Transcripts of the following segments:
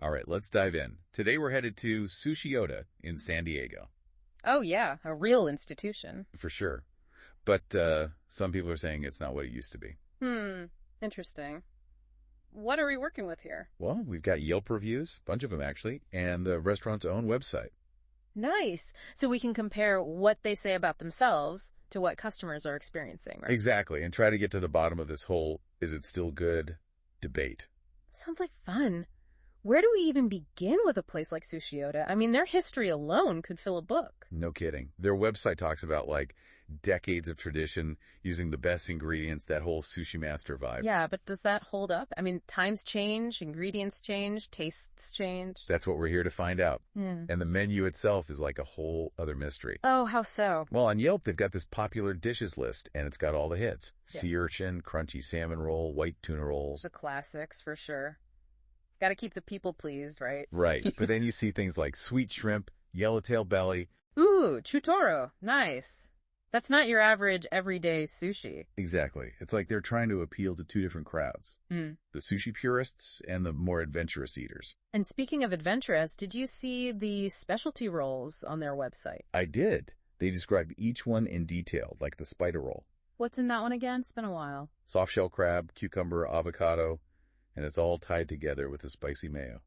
All right, let's dive in. Today we're headed to Sushi Oda in San Diego, Oh, yeah, a real institution. for sure. But some people are saying it's not what it used to be. Interesting. What are we working with here? Well, we've got Yelp reviews, a bunch of them actually, and the restaurant's own website. Nice. So we can compare what they say about themselves to what customers are experiencing, right? Exactly, and try to get to the bottom of this whole "is it still good" debate. Sounds like fun. Where do we even begin with a place like Sushi Oda? I mean, their history alone could fill a book. No kidding. Their website talks about like decades of tradition, using the best ingredients, that whole sushi master vibe. Yeah, but does that hold up? I mean, times change, ingredients change, tastes change. That's what we're here to find out. Hmm. And the menu itself is like a whole other mystery. Oh, how so? Well, on Yelp, they've got this popular dishes list, and it's got all the hits. Yeah. Sea urchin, crunchy salmon roll, white tuna rolls. The classics, for sure. Gotta keep the people pleased, right? Right. But then you see things like sweet shrimp, yellowtail belly. Ooh, chutoro. Nice. That's not your average everyday sushi. Exactly. It's like they're trying to appeal to two different crowds. Mm. The sushi purists and the more adventurous eaters. And speaking of adventurous, did you see the specialty rolls on their website? I did. They described each one in detail, like the spider roll. What's in that one again? It's been a while. Soft shell crab, cucumber, avocado, and it's all tied together with a spicy mayo.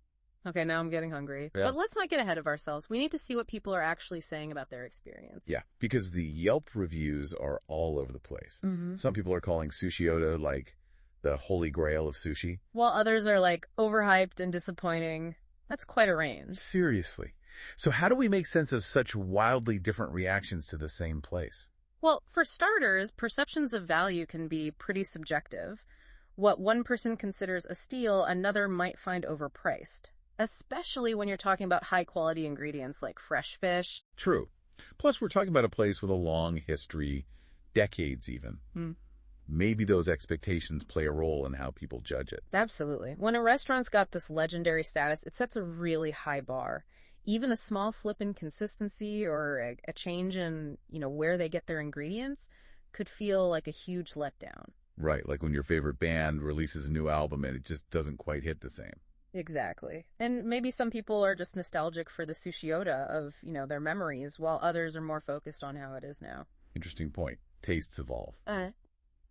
Okay, now I'm getting hungry. Yeah. But let's not get ahead of ourselves. We need to see what people are actually saying about their experience. Yeah, because the Yelp reviews are all over the place. Mm-hmm. Some people are calling Sushi Oda like the holy grail of sushi. While others are like overhyped and disappointing. That's quite a range. Seriously. So how do we make sense of such wildly different reactions to the same place? Well, for starters, perceptions of value can be pretty subjective. What one person considers a steal, another might find overpriced. Especially when you're talking about high-quality ingredients like fresh fish. True. Plus, we're talking about a place with a long history, decades even. Maybe those expectations play a role in how people judge it. Absolutely. When a restaurant's got this legendary status, it sets a really high bar. Even a small slip in consistency or a change in, where they get their ingredients could feel like a huge letdown. Right, like when your favorite band releases a new album and it just doesn't quite hit the same. Exactly. And maybe some people are just nostalgic for the Sushi Oda of, their memories, while others are more focused on how it is now. Interesting point. Tastes evolve.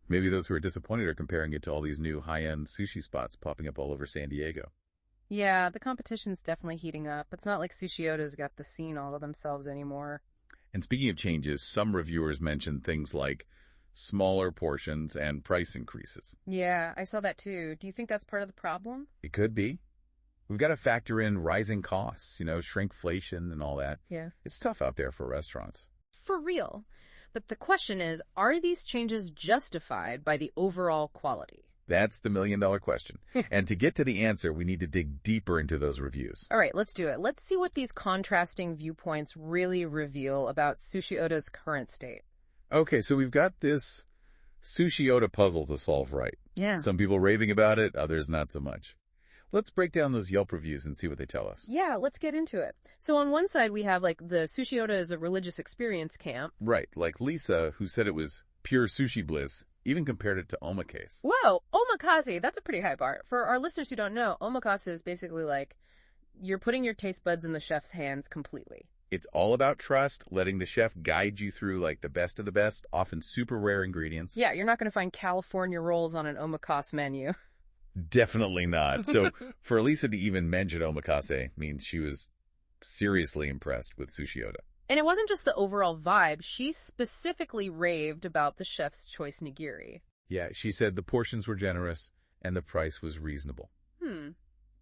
Maybe those who are disappointed are comparing it to all these new high-end sushi spots popping up all over San Diego. Yeah, the competition's definitely heating up. It's not like Sushi Oda's got the scene all to themselves anymore. And speaking of changes, some reviewers mentioned things like smaller portions and price increases. Yeah, I saw that too. Do you think that's part of the problem? It could be. We've got to factor in rising costs, shrinkflation and all that. Yeah. It's tough out there for restaurants. For real. But the question is, are these changes justified by the overall quality? That's the million-dollar question. And to get to the answer, we need to dig deeper into those reviews. All right, let's do it. Let's see what these contrasting viewpoints really reveal about Sushi Oda's current state. Okay, so we've got this Sushi Oda puzzle to solve, right? Yeah. Some people raving about it, others not so much. Let's break down those Yelp reviews and see what they tell us. Yeah, let's get into it. So on one side, we have the Sushi Oda is a religious experience camp. Right, like Lisa, who said it was pure sushi bliss, even compared it to omakase. Whoa, omakase, that's a pretty high bar. For our listeners who don't know, omakase is basically like you're putting your taste buds in the chef's hands completely. It's all about trust, letting the chef guide you through like the best of the best, often super rare ingredients. Yeah, you're not going to find California rolls on an omakase menu. Definitely not. So for Elisa to even mention omakase means she was seriously impressed with Sushi Oda. And it wasn't just the overall vibe. She specifically raved about the chef's choice nigiri. Yeah, she said the portions were generous and the price was reasonable.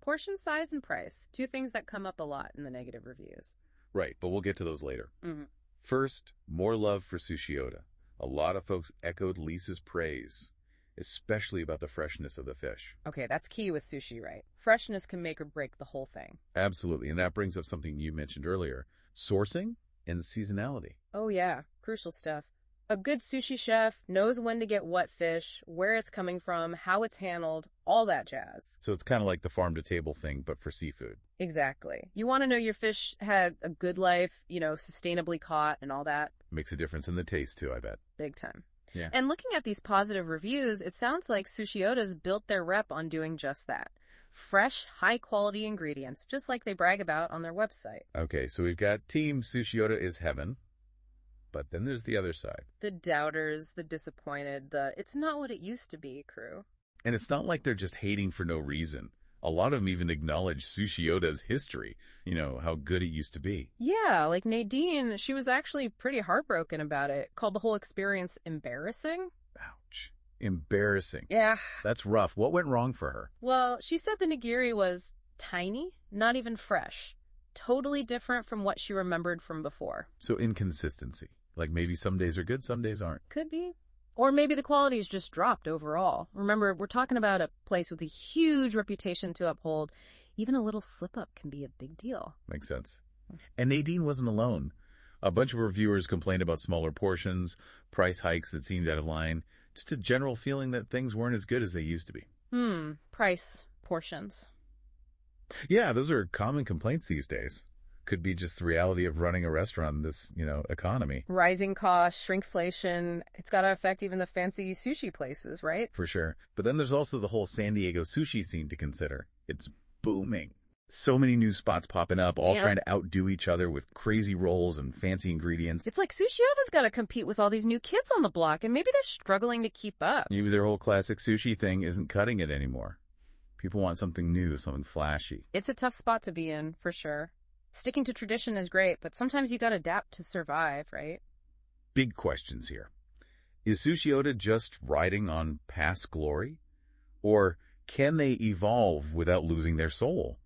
Portion size and price. Two things that come up a lot in the negative reviews. Right, but we'll get to those later. Mm-hmm. First, more love for Sushi Oda. A lot of folks echoed Lisa's praise, especially about the freshness of the fish. Okay, that's key with sushi, right? Freshness can make or break the whole thing. Absolutely, and that brings up something you mentioned earlier, sourcing and seasonality. Oh yeah, crucial stuff. A good sushi chef knows when to get what fish, where it's coming from, how it's handled, all that jazz. So it's kind of like the farm-to-table thing, but for seafood. Exactly. You want to know your fish had a good life, sustainably caught and all that. Makes a difference in the taste, too, I bet. Big time. Yeah. And looking at these positive reviews, it sounds like Sushi Oda's built their rep on doing just that. Fresh, high-quality ingredients, just like they brag about on their website. Okay, so we've got Team Sushi is heaven, but then there's the other side. The doubters, the disappointed, it's not what it used to be crew. And it's not like they're just hating for no reason. A lot of them even acknowledge Sushi history, how good it used to be. Yeah, like Nadine, she was actually pretty heartbroken about it, called the whole experience embarrassing. Ouch. Embarrassing. Yeah. That's rough. What went wrong for her? Well, she said the nigiri was tiny, not even fresh. Totally different from what she remembered from before. So inconsistency. Like maybe some days are good, some days aren't. Could be. Or maybe the quality's just dropped overall. Remember, we're talking about a place with a huge reputation to uphold. Even a little slip-up can be a big deal. Makes sense. And Nadine wasn't alone. A bunch of reviewers complained about smaller portions, price hikes that seemed out of line, just a general feeling that things weren't as good as they used to be. Price, portions. Yeah, those are common complaints these days. Could be just the reality of running a restaurant in this, economy. Rising costs, shrinkflation, it's got to affect even the fancy sushi places, right? For sure. But then there's also the whole San Diego sushi scene to consider. It's booming. So many new spots popping up, all trying to outdo each other with crazy rolls and fancy ingredients. It's like Sushi Oda's got to compete with all these new kids on the block, and maybe they're struggling to keep up. Maybe their whole classic sushi thing isn't cutting it anymore. People want something new, something flashy. It's a tough spot to be in, for sure. Sticking to tradition is great, but sometimes you got to adapt to survive, right? Big questions here. Is Sushi Oda just riding on past glory? Or can they evolve without losing their soul?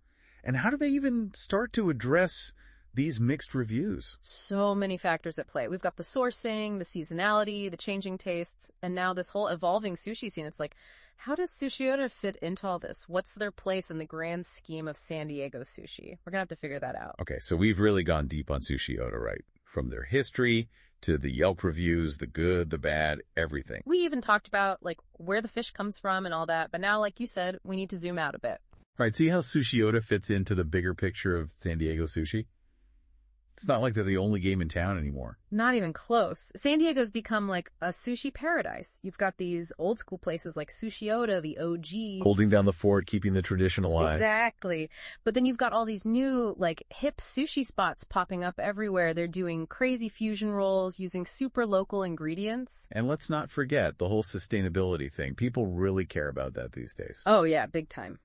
And how do they even start to address these mixed reviews? So many factors at play. We've got the sourcing, the seasonality, the changing tastes, and now this whole evolving sushi scene. It's like, how does Sushi Oda fit into all this? What's their place in the grand scheme of San Diego sushi? We're going to have to figure that out. Okay, so we've really gone deep on Sushi Oda, right? From their history to the Yelp reviews, the good, the bad, everything. We even talked about where the fish comes from and all that, but now, like you said, we need to zoom out a bit. Right, see how Sushi Oda fits into the bigger picture of San Diego sushi? It's not like they're the only game in town anymore. Not even close. San Diego's become like a sushi paradise. You've got these old school places like Sushi Oda, the OG. Holding down the fort, keeping the tradition alive. Exactly. But then you've got all these new, hip sushi spots popping up everywhere. They're doing crazy fusion rolls using super local ingredients. And let's not forget the whole sustainability thing. People really care about that these days. Oh, yeah, big time.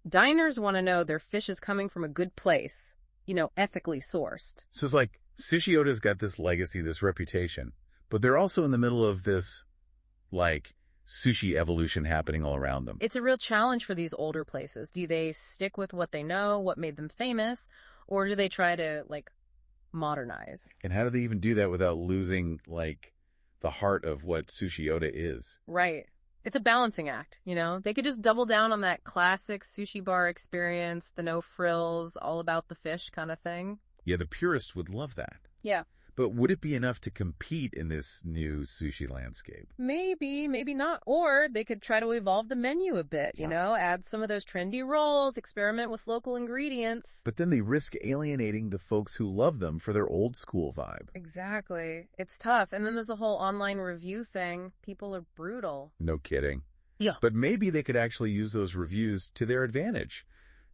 Diners want to know their fish is coming from a good place. Ethically sourced. So it's like Sushi Oda's got this legacy, this reputation, but they're also in the middle of this, sushi evolution happening all around them. It's a real challenge for these older places. Do they stick with what they know, what made them famous, or do they try to, modernize? And how do they even do that without losing, the heart of what Sushi Oda is? Right. It's a balancing act, They could just double down on that classic sushi bar experience, the no frills, all about the fish kind of thing. Yeah, the purist would love that. Yeah. But would it be enough to compete in this new sushi landscape? Maybe, maybe not. Or they could try to evolve the menu a bit, add some of those trendy rolls, experiment with local ingredients. But then they risk alienating the folks who love them for their old school vibe. Exactly. It's tough. And then there's the whole online review thing. People are brutal. No kidding. Yeah. But maybe they could actually use those reviews to their advantage.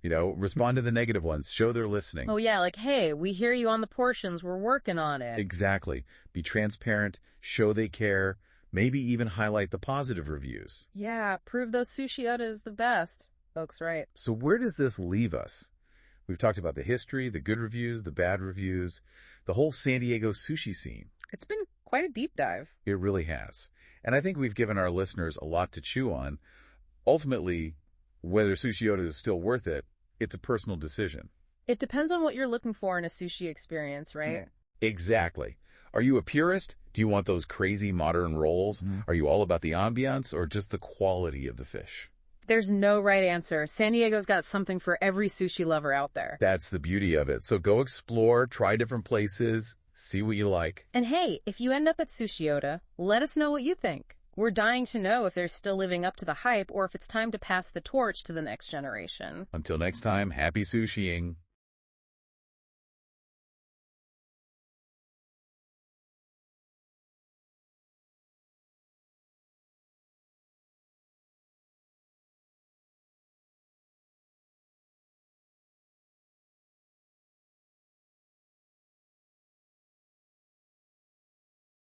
Respond to the negative ones. Show they're listening. Oh, yeah. Hey, we hear you on the portions. We're working on it. Exactly. Be transparent. Show they care. Maybe even highlight the positive reviews. Yeah. Prove those Sushi Oda is the best. Folks, right. So where does this leave us? We've talked about the history, the good reviews, the bad reviews, the whole San Diego sushi scene. It's been quite a deep dive. It really has. And I think we've given our listeners a lot to chew on. Ultimately, whether Sushi Oda is still worth it, it's a personal decision. It depends on what you're looking for in a sushi experience, right? Exactly. Are you a purist? Do you want those crazy modern rolls? Are you all about the ambiance or just the quality of the fish? There's no right answer. San Diego's got something for every sushi lover out there. That's the beauty of it. So go explore, try different places, see what you like. And hey, if you end up at Sushi Oda, let us know what you think. We're dying to know if they're still living up to the hype or if it's time to pass the torch to the next generation. Until next time, happy sushiing.